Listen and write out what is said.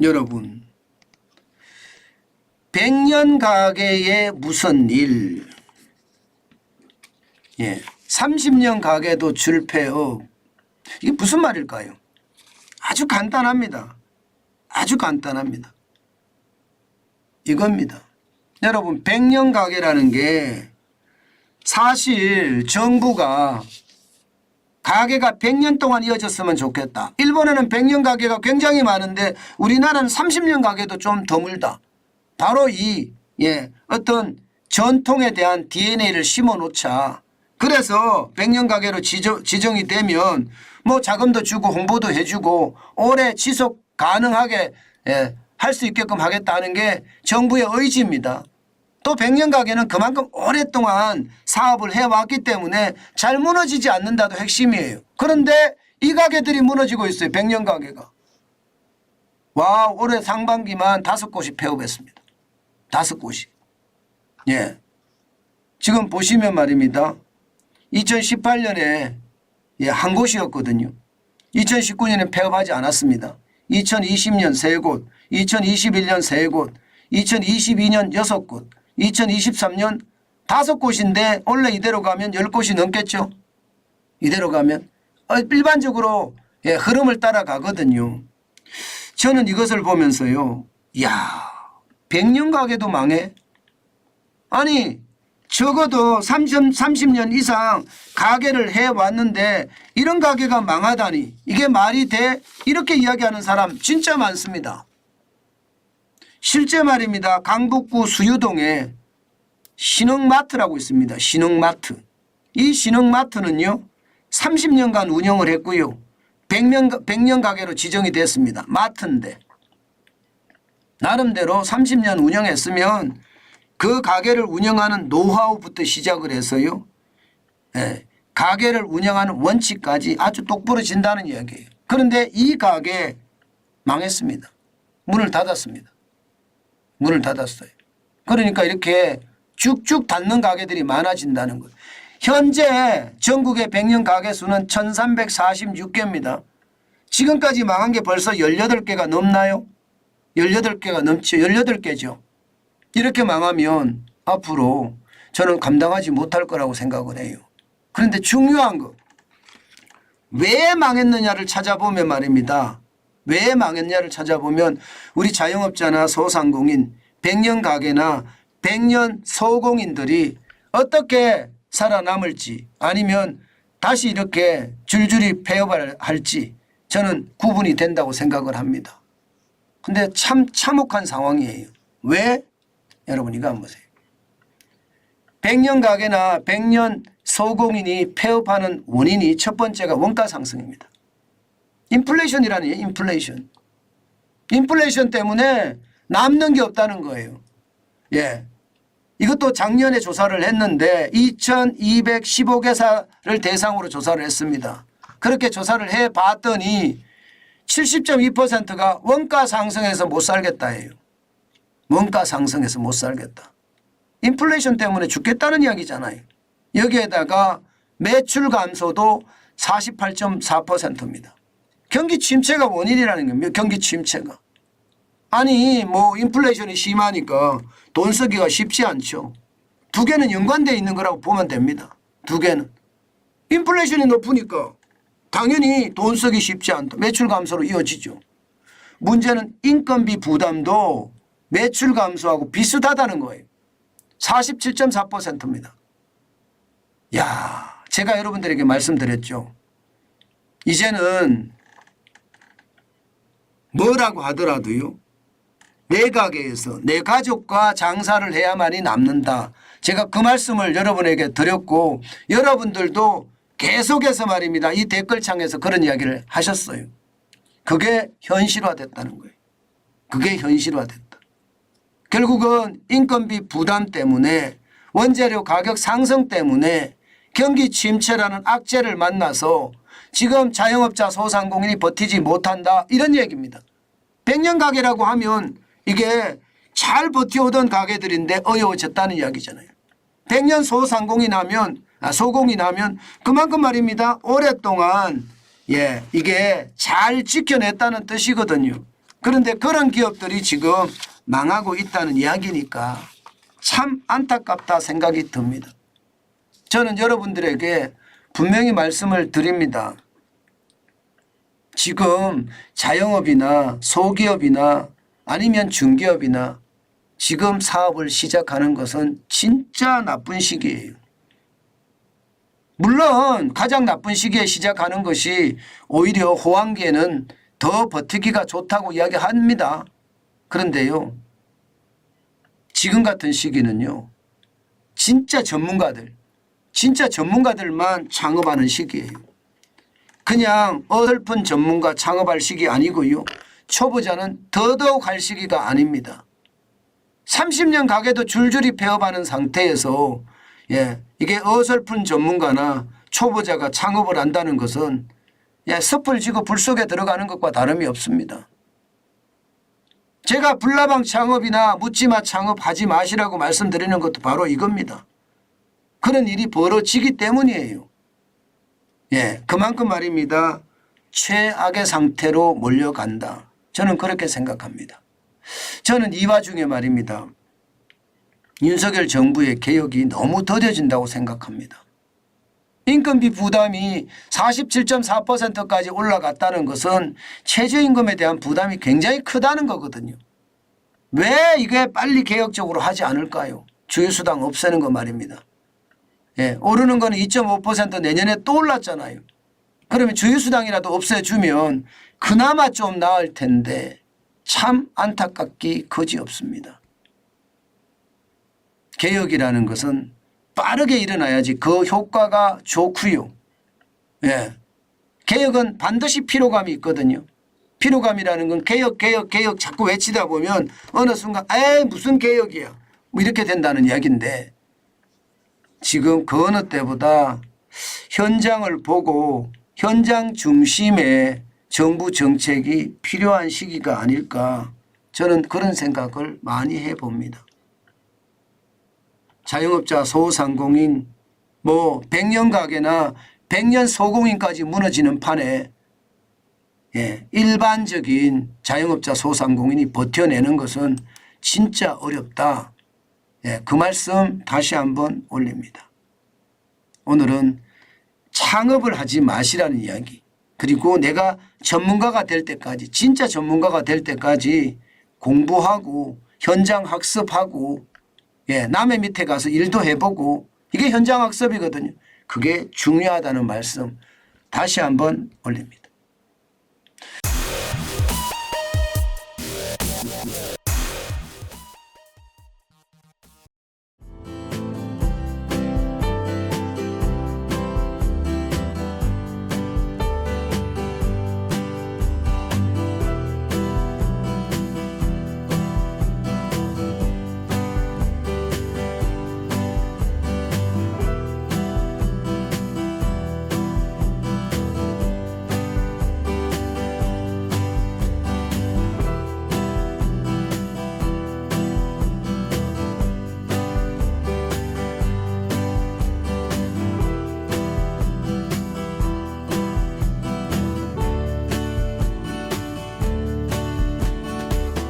여러분 100년 가게에 무슨 일, 30년 가게도 줄폐업. 이게 무슨 말일까요? 아주 간단합니다. 아주 간단합니다. 이겁니다. 여러분 100년 가게라는 게 사실 정부가 가게가 100년 동안 이어졌으면 좋겠다. 일본에는 100년 가게가 굉장히 많은데 우리나라는 30년 가게도 좀 드물다. 바로 이 어떤 전통에 대한 DNA를 심어 놓자. 그래서 100년 가게로 지정이 되면 뭐 자금도 주고 홍보도 해주고 오래 지속 가능하게 할 수 있게끔 하겠다는 게 정부의 의지입니다. 또 100년 가게는 그만큼 오랫동안 사업을 해왔기 때문에 잘 무너지지 않는다도 핵심이에요. 그런데 이 가게들이 무너지고 있어요. 100년 가게가. 와, 올해 상반기만 5곳이 폐업했습니다. 5곳이. 지금 보시면 말입니다. 2018년에 한 곳이었거든요. 2019년에 폐업하지 않았습니다. 2020년 3곳, 2021년 3곳, 2022년 6곳, 2023년 5곳인데 원래 이대로 가면 10곳이 넘겠죠. 이대로 가면 일반적으로 흐름을 따라가거든요. 저는 이것을 보면서요. 이야 100년 가게도 망해? 아니 적어도 30년 이상 가게를 해왔는데 이런 가게가 망하다니 이게 말이 돼? 이렇게 이야기하는 사람 진짜 많습니다. 실제 말입니다. 강북구 수유동에 신흥마트라고 있습니다. 신흥마트. 이 신흥마트는요 30년간 운영을 했고요. 100년 가게로 지정이 됐습니다. 마트인데 나름대로 30년 운영했으면 그 가게를 운영하는 노하우부터 시작을 해서요. 가게를 운영하는 원칙까지 아주 똑부러진다는 이야기예요. 그런데 이 가게 망했습니다. 문을 닫았습니다. 문을 닫았어요. 그러니까 이렇게 쭉쭉 닫는 가게들이 많아진다는 거예요. 현재 전국의 100년 가게 수는 1346개입니다. 지금까지 망한 게 벌써 18개가 넘나요? 18개가 넘죠. 18개죠. 이렇게 망하면 앞으로 저는 감당하지 못할 거라고 생각을 해요. 그런데 중요한 거 왜 망했느냐를 찾아보면 말입니다. 왜 망했냐를 찾아보면 우리 자영업자나 소상공인 100년 가게나 100년 소공인들이 어떻게 살아남을지 아니면 다시 이렇게 줄줄이 폐업을 할지 저는 구분이 된다고 생각을 합니다. 근데 참 참혹한 상황이에요. 왜? 여러분 이거 한번 보세요. 100년 가게나 100년 소공인이 폐업하는 원인이 첫 번째가 원가 상승입니다. 인플레이션이라는 게 인플레이션. 인플레이션 때문에 남는 게 없다는 거예요. 이것도 작년에 조사를 했는데 2215개사를 대상으로 조사를 했습니다. 그렇게 조사를 해봤더니 70.2%가 원가 상승해서 못 살겠다예요. 원가 상승해서 못 살겠다. 인플레이션 때문에 죽겠다는 이야기잖아요. 여기에다가 매출 감소도 48.4%입니다. 경기 침체가 원인이라는 겁니다. 경기 침체가. 아니 뭐 인플레이션이 심하니까 돈 쓰기가 쉽지 않죠. 두 개는 연관되어 있는 거라고 보면 됩니다. 두 개는. 인플레이션이 높으니까 당연히 돈 쓰기 쉽지 않다. 매출 감소로 이어지죠. 문제는 인건비 부담도 매출 감소하고 비슷하다는 거예요. 47.4%입니다. 야, 제가 여러분들에게 말씀드렸죠. 이제는 뭐라고 하더라도요. 내 가게에서 내 가족과 장사를 해야만이 남는다. 제가 그 말씀을 여러분에게 드렸고 여러분들도 계속해서 말입니다. 이 댓글창에서 그런 이야기를 하셨어요. 그게 현실화됐다는 거예요. 그게 현실화됐다. 결국은 인건비 부담 때문에 원재료 가격 상승 때문에 경기 침체라는 악재를 만나서 지금 자영업자 소상공인이 버티지 못한다 이런 얘기입니다. 100년 가게라고 하면 이게 잘 버텨오던 가게들인데 어려워졌다는 이야기잖아요. 100년 소상공인 하면 소공인 하면 그만큼 말입니다. 오랫동안 이게 잘 지켜냈다는 뜻이거든요. 그런데 그런 기업들이 지금 망하고 있다는 이야기니까 참 안타깝다 생각이 듭니다. 저는 여러분들에게 분명히 말씀을 드립니다. 지금 자영업이나 소기업이나 아니면 중기업이나 지금 사업을 시작하는 것은 진짜 나쁜 시기예요. 물론 가장 나쁜 시기에 시작하는 것이 오히려 호황기에는 더 버티기가 좋다고 이야기합니다. 그런데요, 지금 같은 시기는요, 진짜 전문가들만 창업하는 시기예요. 그냥 어설픈 전문가 창업할 시기 아니고요, 초보자는 더더욱 할 시기가 아닙니다. 30년 가게도 줄줄이 폐업하는 상태에서 이게 어설픈 전문가나 초보자가 창업을 한다는 것은 섣을 지고 불 속에 들어가는 것과 다름이 없습니다. 제가 불나방 창업이나 묻지마 창업하지 마시라고 말씀드리는 것도 바로 이겁니다. 그런 일이 벌어지기 때문이에요. 그만큼 말입니다. 최악의 상태로 몰려간다. 저는 그렇게 생각합니다. 저는 이 와중에 말입니다. 윤석열 정부의 개혁이 너무 더뎌진다고 생각합니다. 인건비 부담이 47.4%까지 올라갔다는 것은 최저임금에 대한 부담이 굉장히 크다는 거거든요. 왜 이게 빨리 개혁적으로 하지 않을까요? 주휴수당 없애는 거 말입니다. 오르는 거는 2.5% 내년에 또 올랐잖아요. 그러면 주휴수당이라도 없애주면 그나마 좀 나을 텐데 참 안타깝기 거지없습니다. 개혁이라는 것은 빠르게 일어나야지 그 효과가 좋고요. 개혁은 반드시 피로감이 있거든요. 피로감이라는 건 개혁 자꾸 외치다 보면 어느 순간 무슨 개혁이야 뭐 이렇게 된다는 이야기인데, 지금 그 어느 때보다 현장을 보고 현장 중심의 정부 정책이 필요한 시기가 아닐까, 저는 그런 생각을 많이 해봅니다. 자영업자 소상공인 100년 가게나 100년 소공인까지 무너지는 판에 일반적인 자영업자 소상공인이 버텨내는 것은 진짜 어렵다. 그 말씀 다시 한번 올립니다. 오늘은 창업을 하지 마시라는 이야기, 그리고 내가 전문가가 될 때까지, 진짜 전문가가 될 때까지 공부하고 현장 학습하고 남의 밑에 가서 일도 해보고, 이게 현장 학습이거든요. 그게 중요하다는 말씀 다시 한번 올립니다.